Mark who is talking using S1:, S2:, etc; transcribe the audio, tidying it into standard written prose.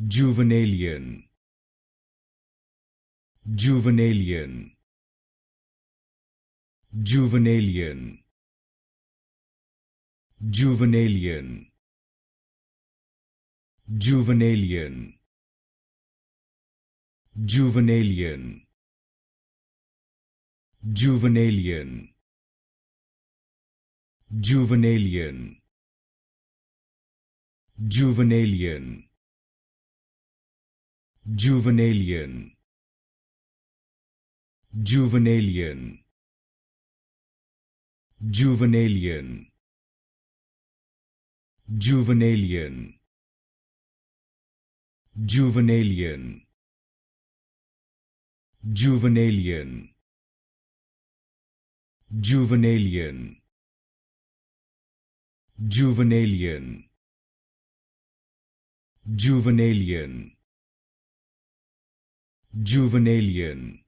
S1: Juvenalian, Juvenalian, Juvenalian, Juvenalian, Juvenalian, Juvenalian, Juvenalian, Juvenalian, Juvenalian, Juvenalian, Juvenalian, Juvenalian, Juvenalian, Juvenalian, Juvenalian, Juvenalian, Juvenalian, Juvenalian, Juvenalian,